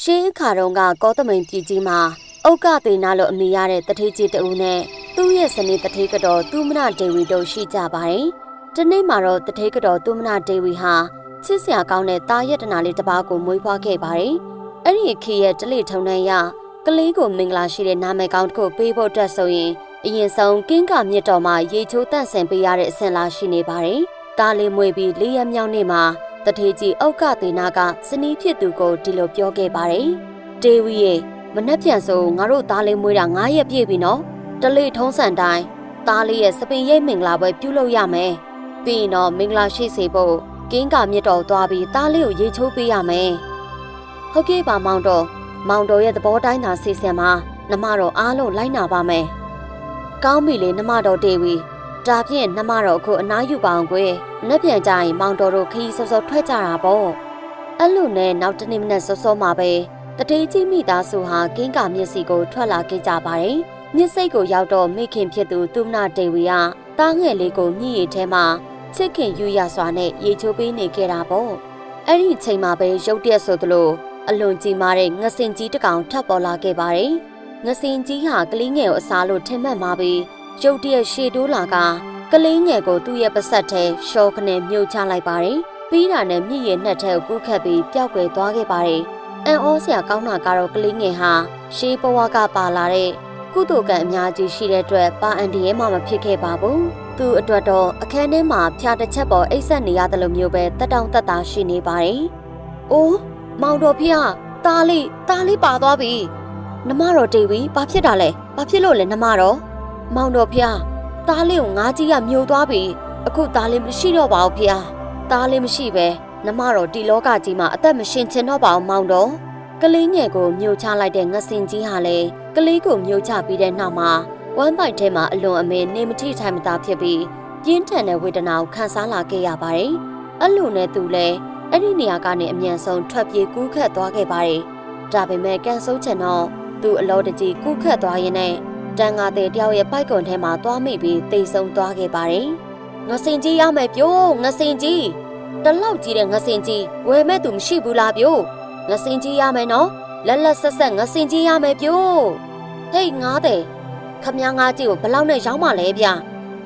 ရှင်းခါတုန်းကကောသမိန်ပြည်ကြီးမှာဥက္ကသေနာလို့အမည်ရတဲ့တထေးကြီးတဦးနဲ့သူ့ရဲ့ဇနီးတထေးကတော့သူမနာဒေဝီတို့ရှိကြပါတယ်။ဒီနေ့မှာတော့တထေးကတော့သူမနာဒေဝီဟာချစ်စရာကောင်းတဲ့တာယတနာလေးတစ်ပါးကိုမွေးဖွားခဲ့ပါတယ်။အဲ့ဒီခေရဲ့တလေထုံနှံရကလေးကိုမင်္ဂလာရှိတဲ့နာမည်ကောင်းတစ်ခုပေးဖို့အတွက်ဆိုရင်အရင်ဆုံးကင်းကမြစ်တော်မှာရေချိုးတန့်ဆင်ပေးရတဲ့အဆင့်လားရှိနေပါတယ်။တားလေးမွေးပြီး၄ရက်မြောက်နေ့မှာတထေးကြီးဥက္ကသေနာကဇနီးဖြစ်သူကိုဒီလိုပြောခဲ့ပါတယ်။ဒေဝီရဲ့မနှက်ပြန်ဆိုငါတို့သားလေးမွေးတာ9ရက်ပြည့်ပြီနော်တလေထုံးစံတိုင်းသားလေးရဲ့စပင်ရိပ်မင်္ဂလာပွဲပြုလုပ်ရမယ်ပြီးရင်တော့မင်္ဂလာရှိစေဖို့ကင်းကမြစ်တော်သွားပြီးသားလေးကိုရေချိုးပေးရမယ်ဟုတ်ကဲ့ပါမောင်တော်ရဲ့သဘောတိုင်းသာစီစဉ်မှာနှမတော်အားလုံးလိုက်နာပါမယ်ကောင်းပြီလေနှမတော်ဒေဝီဒါဖြင့်နှမတော်အခုအနားယူပါအောင်ကွယ်နှက်ပြန်ကြရင်မောင်တော်တို့ခရီးစောစောထွက်ကြတာပေါ့အဲ့လိုနဲ့နောက်တနေ့မနက်စောစောမှာပဲတထေးကြီးမိသားစုဟာကင်းကမြစ်စီကိုထွက်လာခဲ့ကြပါတယ်။မြစ်စိတ်ကိုရောက်တော့မိခင်ဖြစ်သူသူမနာဒေဝီကတားငယ်လေးကိုမြည်ရည်ထဲမှာချစ်ခင်ယူရစွာနဲ့ရေချိုးပေးနေခဲ့တာပေါ့။အဲ့ဒီအချိန်မှာပဲရုတ်တရက်ဆိုသလိုအလွန်ကြီးမားတဲ့ငစင်ကြီးတစ်ကောင်ထပ်ပေါ်လာခဲ့ပါတယ်။ငစင်ကြီးဟာကလေးငယ်ကိုအစားလို့ထင်မှတ်မှာပြီးရုတ်တရက်ရှေ့တိုးလာကလေးငယ်ကိုသူ့ရဲ့ပါဆက်ထဲရှော့ခနဲ့မြုပ်ချလိုက်ပါတယ်။ပြီးတာနဲ့မြည်ရည်နှက်ထဲကိုကူးခတ်ပြီးပျောက်ကွယ်သွားခဲ့ပါတယ်။အန်အောစရာကောင်းတာကတော့ကလေးငယ်ဟာရှေးဘဝကပါလာတဲ့ကုသိုလ်ကံအများကြီးရှိတဲ့အတွက်ပါအန်ဒီရဲမှမဖြစ်ခဲ့ပါဘူး။သူ့အတွက်တော့အခန်းထဲမှာဖြာတစ်ချက်ပေါ်အိတ်ဆက်နေရတယ်လို့မျိုးပဲတက်တောင့်တက်တာရှိနေပါတယ်။အိုးမောင်တော်ဖေ။တားလေးပါသွားပြီ။နှမတော်ဒေဝီဘာဖြစ်တာလဲ။ဘာဖြစ်လို့လဲနှမတော်။မောင်တော်ဖေ။တားလေးကိုငါးကြီးကမြုပ်သွားပြီ။အခုတားလေးမရှိတော့ပါဘူးဖေ။တားလေးမရှိပဲ။နှမတော်ဒီလောကကြီးမှာအသက်မရှင်ချင်တော့ပါအောင်မောင်တော်ကလေးငယ်ကိုမြုပ်ချလိုက်တဲ့ငစင်ကြီးဟာလေကလေးကိုမြုပ်ချပြီးတဲ့နောက်မှာဝမ်းပိုက်ထဲမှာအလွန်အမင်းနေမထိထိုင်မသာဖြစ်ပြီးပြင်းထန်တဲ့ဝေဒနာကိုခံစားလာခဲ့ရပါတယ်အဲ့လိုနဲ့သူလည်းအဲ့ဒီနေရာကနေအမြန်ဆုံးထွက်ပြေးကူးခတ်သွားခဲ့ပါတယ်ဒါပေမဲ့ကန်ဆိုးချင်တော့သူအလောတကြီးကူးခတ်သွားရင်းနဲ့တန်ငါတဲ့တယောက်ရဲ့ပိုက်ကွန်ထဲမှာသွားမိပြီးတိတ်ဆုံးသွားခဲ့ပါတယ်ငစင်ကြီးရမယ်ပြိုးငစင်ကြီးတလောက်ကြီးတဲ့ငစင်ကြီးဝယ်မဲ့သူမရှိဘူးလားပြို့ငစင်ကြီးရမယ်နော်လက်ဆက်ဆက်ငစင်ကြီးရမယ်ပြို့ဟေးငါးတဲ့ခမည်းငါးကြီးကိုဘယ်လောက်နဲ့ရောင်းမှလဲဗျ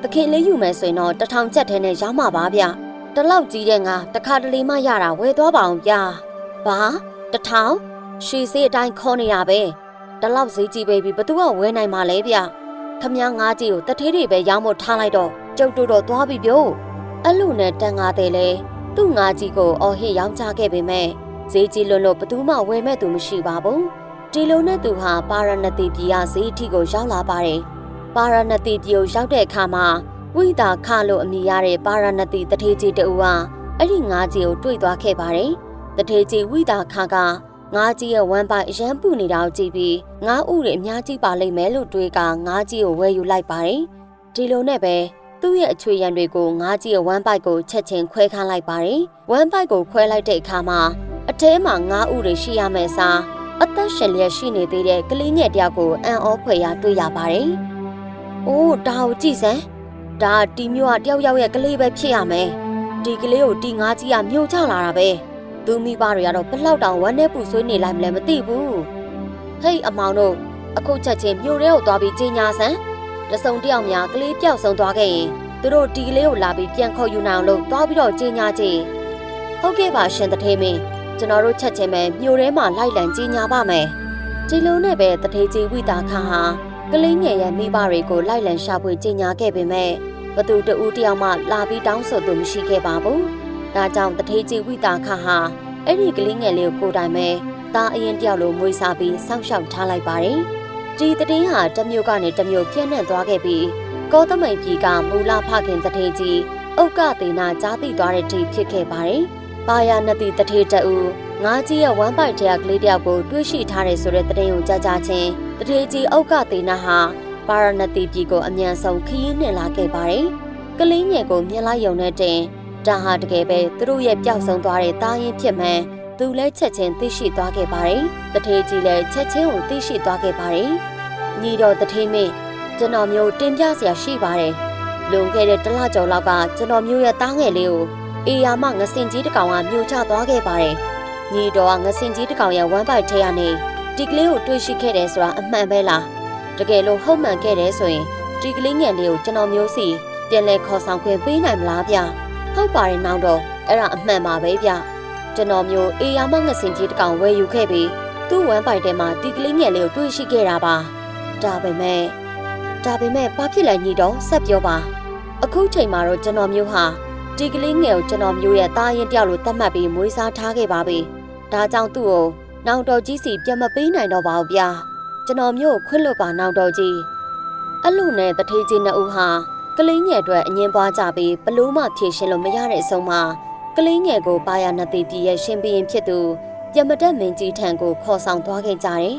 တခင်လေးယူမယ်ဆိုရင်တော့1000ချက်ထဲနဲ့ရောင်းမှာပါဗျတလောက်ကြီးတဲ့ငါတခါတလေမှရတာဝယ်သွားပါအောင်ဗျဘာ1000ရွှေစေးအတိုင်းခေါ်နေတာပဲတလောက်ဈေးကြီးပဲပြီးဘသူကဝယ်နိုင်မှာလဲဗျခမည်းငါးကြီးကိုတထေးတွေပဲရောင်းဖို့ထားလိုက်တော့ကျုပ်တို့တော့သွားပြီပြို့အဲ့လိုနဲ့တန်ငါတဲ့လေသူ့ငါးကြီးကိုအော်ဟစ်ရောင်းချခဲ့ပေမဲ့ဈေးကြီးလွန်းလို့ဘသူမှဝယ်မဲ့သူမရှိပါဘူးဒီလိုနဲ့သူဟာပါရဏတိပြည်ကဈေးအထိကိုရောက်လာပါတယ်ပါရဏတိပြည်ကိုရောက်တဲ့အခါမှာဝိတာခလို့အမည်ရတဲ့ပါရဏတိတထေးကြီးတူဟာအဲ့ဒီငါးကြီးကိုတွေ့သွားခဲ့ပါတယ်တထေးကြီးဝိတာခကငါးကြီးရဲ့ဝမ်းပိုက်အရန်ပူနေတာကိုကြည့်ပြီးငါးဥတွေအများကြီးပါလိမ့်မယ်လို့တွေးကငါးကြီးကိုဝယ်ယူလိုက်ပါတယ်ဒီလိုနဲ့ပဲသူ့ရဲ့အချွေရံတွေကိုငါးကြီးရဲ့ဝမ်းပိုက်ကိုချက်ချင်းခွဲခန်းလိုက်ပါတယ်။ဝမ်းပိုက်ကိုခွဲလိုက်တဲ့အခါမှာအထဲမှာငါးဥတွေရှိရမယ်စားအသက်ရှင်လျက်ရှိနေသေးတဲ့ကလေးငယ်တယောက်ကိုအံ့ဩဖွယ်ရာတွေ့ရပါတယ်။အိုးဒါကိုကြည့်စမ်း။ဒါတီမျိုးကတယောက်ရဲ့ကလေးပဲဖြစ်ရမယ်။ဒီကလေးကိုတီငါးကြီးကမြုပ်ချလာတာပဲ။သူမိဘတွေကတော့ဘလောက်တောင်ဝမ်းနဲ့ပူဆွေးနေလိုက်မလဲမသိဘူး။ဟေးအမောင်တို့အခုချက်ချင်းမြို့ထဲကိုသွားပြီးကြီးညာစမ်း။တစုံတယောက်များကလေးပျောက်ဆုံးသွားခဲ့ရင်သူတို့ဒီကလေးကိုလာပြီးပြန်ခေါ်ယူနိုင်အောင်လို့သွားပြီးတော့ကြီးညာကြည့်ဟုတ်ကဲ့ပါရှင်တထေးမင်းကျွန်တော်တို့ချက်ချင်းပဲမြို့ထဲမှာလိုက်လံကြီးညာပါမယ်ဒီလိုနဲ့ပဲတထေးကြီးဝိတာခဟာကလေးငယ်ရဲ့မိဘတွေကိုလိုက်လံရှာဖွေကြီးညာခဲ့ပေမဲ့ဘသူတဦးတယောက်မှလာပြီးတောင်းဆိုသူမရှိခဲ့ပါဘူးဒါကြောင့်တထေးကြီးဝိတာခဟာအဲ့ဒီကလေးငယ်လေးကိုကိုယ်တိုင်ပဲသားအရင်တယောက်လိုမွေးစားပြီးစောင့်ရှောက်ထားလိုက်ပါတယ်ဒီတည်င်းဟာတမျိုးကနေတမျိုးပြန့်နှံ့သွားခဲ့ပြီးကောသမိန်ပြည်ကမူလဖခင်တထေးကြီးဥက္ကသေနာကြားသိသွားတဲ့ထိဖြစ်ခဲ့ပါတယ်။ပါယာနတိတထေးတအူငါးကြီးရဲ့ဝမ်းပိုက်တဲ့ကလေးတယောက်ကိုတွေ့ရှိထားတယ်ဆိုတဲ့သတင်းကိုကြားချင်းတထေးကြီးဥက္ကသေနာဟာပါရဏတိပြည်ကိုအမြန်ဆုံးခရီးနှင်လာခဲ့ပါတယ်။ကလေးငယ်ကိုမြင်လိုက်ရုံနဲ့တင်ဒါဟာတကယ်ပဲသူတို့ရဲ့ပျောက်ဆုံးသွားတဲ့တာရင်ဖြစ်မှန်သူလည်းချက်ချင်းသိရှိသွားခဲ့ပါတယ်။တထေးကြီးလည်းချက်ချင်းကိုသိရှိသွားခဲ့ပါတယ်။ညီတော်တထေးမင်းကျွန်တော်မျိုးတင်ပြစရာရှိပါတယ်။လွန်ခဲ့တဲ့တစ်လကျော်လောက်ကကျွန်တော်မျိုးရဲ့တားငယ်လေးကိုအေယာမငစင်ကြီးတစ်ကောင်ကမြူချသွားခဲ့ပါတယ်။ ညီတော်ကငစင်ကြီးတစ်ကောင်ရဲ့ဝမ်းပိုက်ထဲကနေဒီကလေးကိုတွေ့ရှိခဲ့တယ်ဆိုတာအမှန်ပဲလားတကယ်လို့ဟုတ်မှန်ခဲ့တယ်ဆိုရင်ဒီကလေးငယ်လေးကိုကျွန်တော်မျိုးစီပြန်လဲခေါ်ဆောင်ခွင့်ပေးနိုင်မလားဗျဟုတ်ပါတယ်နောက်တော့အဲ့ဒါအမှန်ပါပဲဗျကျွန်တော်မျိုးအေယာမငစင်ကြီးတစ်ကောင်ဝယ်ယူခဲ့ပြီးသူ့ဝမ်းပိုက်ထဲမှာဒီကလေးငယ်လေးကိုတွေ့ရှိခဲ့တာပါဒါပေမဲ့ဘာဖြစ်လဲညီတော်ဆက်ပြောပါအခုချိန်မှာတော့ကျွန်တော်မျိုးဟာဒီကလေးငယ်ကိုကျွန်တော်မျိုးရဲ့တာရင်တယောက်လိုသတ်မှတ်ပြီးမွေးစားထားခဲ့ပါပြီဒါကြောင့်သူ့ကိုနောင်တော်ကြီးစီပြန်မပေးနိုင်တော့ပါဘူးဗျာကျွန်တော်မျိုးကိုခွင့်လွတ်ပါနောင်တော်ကြီးအဲ့လိုနဲ့တထေးကြီးနှစ်ဦးဟာကလေးငယ်အတွက်အငင်းပွားကြပြီးဘလို့မှဖြေရှင်းလို့မရတဲ့အဆုံးမှာကလေးငယ်ကိုပါရနတိပြည်ရဲ့ရှင်ဘရင်ဖြစ်သူပြမတက်မင်းကြီးထံကိုခေါ်ဆောင်သွားခဲ့ကြတယ်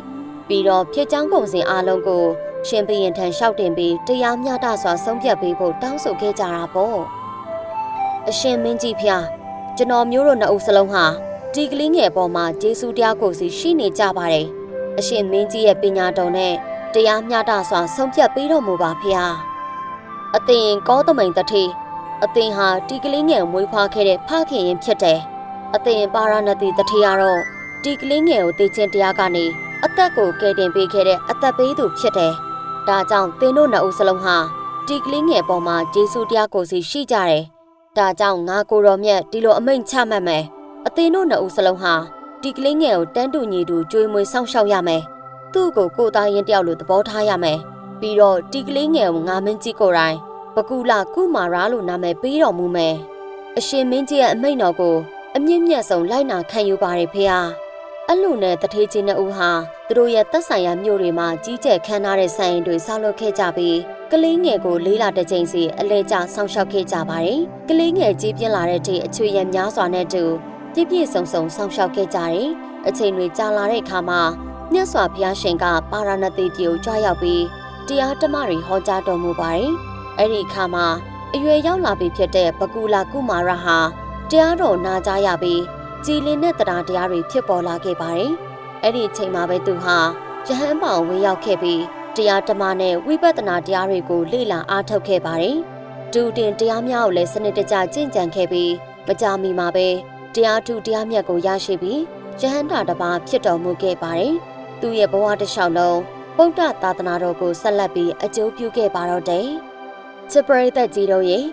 ပြီးတော့ဖြစ်ချောင်းကုန်စင်အားလုံးကိုရှင်ဘရင်ထံလျှောက်တင်ပြီးတရားမျှတစွာဆုံးဖြတ်ပေးဖို့တောင်းဆိုခဲ့ကြတာပေါ့အရှင်မင်းကြီးဖျားကျွန်တော်မျိုးတို့နှစ်ဦးစလုံးဟာဒီကလေးငယ်ပေါ်မှာဂျေစုတရားကိုစီရှိနေကြပါတယ်အရှင်မင်းကြီးရဲ့ပညာတော်နဲ့တရားမျှတစွာဆုံးဖြတ်ပေးတော်မူပါဖျားအသင်ကောသမိန်တထေအသင်ဟာဒီကလေးငယ်ကိုမွေးဖွားခဲ့တဲ့ဖခင်ရင်ဖြစ်တယ်အသင်ပါရဏတိတထေကတော့ဒီကလေးငယ်ကိုသိချင်းတရားကနေအသက်ကိုကယ်တင်ပေးခဲ့တဲ့အသက်ပေးသူဖြစ်တယ်ဒါကြောင့်သင်တို့နှစ်ဦးစလုံးဟာဒီကလေးငယ်ပေါ်မှာဂျေစုတရားကိုစီရှိကြတယ်ဒါကြောင့်ငါကိုတော်မြတ်ဒီလိုအမိန့်ချမှတ်မယ်အသင်တို့နှစ်ဦးစလုံးဟာဒီကလေးငယ်ကိုတန်းတူညီတူကြွေးမွေးစောင့်ရှောက်ရမယ်သူ့ကိုသားရင်တယောက်လိုသဘောထားရမယ်ပြီးတော့ဒီကလေးငယ်ကိုငါမင်းကြီးကိုယ်တိုင်ပကူလာကုမာရာလို့နာမည်ပေးတော်မူမယ်အရှင်မင်းကြီးရဲ့အမိန့်တော်ကိုအမြင့်မြတ်ဆုံးလိုက်နာခံယူပါရဖေဟာအဲ့လိုနဲ့တထေးကြီးနှစ်ဦးဟာသူတို့ရဲ့သက်ဆိုင်ရာမြို့တွေမှာကြီးကျယ်ခမ်းနားတဲ့ဆိုင်ရင်တွေဆောက်လုပ်ခဲ့ကြပြီးကလေးငယ်ကိုလေးလာတစ်ချိန်စီအလဲကျဆောင်းလျှောက်ခဲ့ကြပါတယ်ကလေးငယ်ကြီးပြင်းလာတဲ့အထိအချွေရံများစွာနဲ့တူပြည့်ပြည့်စုံစုံဆောင်းလျှောက်ခဲ့ကြတယ်အချိန်တွေကြာလာတဲ့အခါမှာမြတ်စွာဘုရားရှင်ကပါရဏသီပြည်ကိုကြွရောက်ပြီးတရားဓမ္မတွေဟောကြားတော်မူပါတယ်အဲ့ဒီအခါမှာအရွယ်ရောက်လာပြီဖြစ်တဲ့ပကူလာကုမာရဟာတရားတော်နာကြားရပြီးကြည်လင်တဲ့တရားတွေဖြစ်ပေါ်လာခဲ့ပါတယ်။အဲ့ဒီအချိန်မှာပဲသူဟာယဟန်ပေါင်ဝင်ရောက်ခဲ့ပြီးတရားဓမ္မနဲ့ဝိပဿနာတရားတွေကိုလေ့လာအားထုတ်ခဲ့ပါတယ်။ဒူတင်တရားများကိုလည်းစနစ်တကျကျင့်ကြံခဲ့ပြီးမကြာမီမှာပဲတရားထုတရားမြတ်ကိုရရှိပြီးယဟန်တာတစ်ပါးဖြစ်တော်မူခဲ့ပါတယ်။သူရဲ့ဘဝတစ်လျှောက်လုံးဗုဒ္ဓသာသနာတော်ကိုဆက်လက်ပြီးအကျိုးပြုခဲ့ပါတော့တယ်။ချစ်ပရိသတ်ကြီးတို့ရဲ့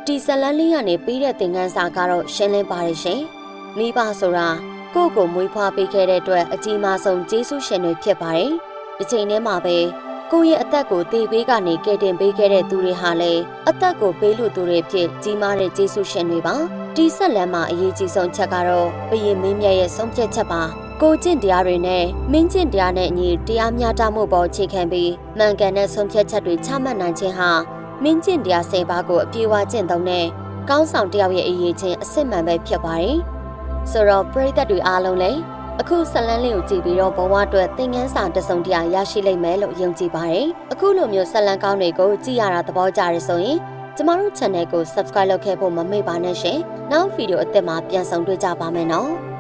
ဒီဇလန်းလေးကနေပြီးတဲ့သင်ခန်းစာကတော့ရှင်းလင်းပါတယ်ရှင်။မိဘဆိုတာကိုယ့်ကိုမွေးဖွားပေးခဲ့တဲ့အတွက်အကြီးမားဆုံးကျေးဇူးရှင်တွေဖြစ်ပါတယ်။ဒီချိန်ထဲမှာပဲကိုယ့်ရဲ့အသက်ကိုသေပေးကနေကယ်တင်ပေးခဲ့တဲ့သူတွေဟာလည်းအသက်ကိုပေးလို့သူတွေဖြစ်ကြီးမားတဲ့ကျေးဇူးရှင်တွေပါ။ဒီဆက်လန်းမှာအရေးကြီးဆုံးချက်ကတော့ဘုရင်မင်းမြတ်ရဲ့ဆုံးဖြတ်ချက်ပါ။ကိုကျင့်တရားတွေနဲ့မင်းကျင့်တရားနဲ့အညီတရားမျှတမှုပေါ်အခြေခံပြီးမှန်ကန်တဲ့ဆုံးဖြတ်ချက်တွေချမှတ်နိုင်ခြင်းဟာမင်းကျင့်တရား10ပါးကိုအပြည့်အဝကျင့်သုံးတဲ့ကောင်းဆောင်တယောက်ရဲ့အရေးချင်းအစစ်မှန်ပဲဖြစ်ပါတယ်။ဆိုတော့ပရိသတ်တွေအားလုံးလည်းအခုဇလန်းလေးကိုကြည့်ပြီးတော့ဘဝအတွက်သင်ခန်းစာတစ်စုံတရာရရှိလိမ့်မယ်လို့ယုံကြည်ပါတယ်။အခုလိုမျိုးဇလန်းကောင်းတွေကိုကြည့်ရတာသဘောကျရဆိုရင်ကျမတို့ channel ကို subscribe လုပ်ခဲ့ဖို့မမေ့ပါနဲ့ရှင်။နောက်ဗီဒီယိုအသစ်မှာပြန်ဆောင်တွေ့ကြပါမယ်နော်။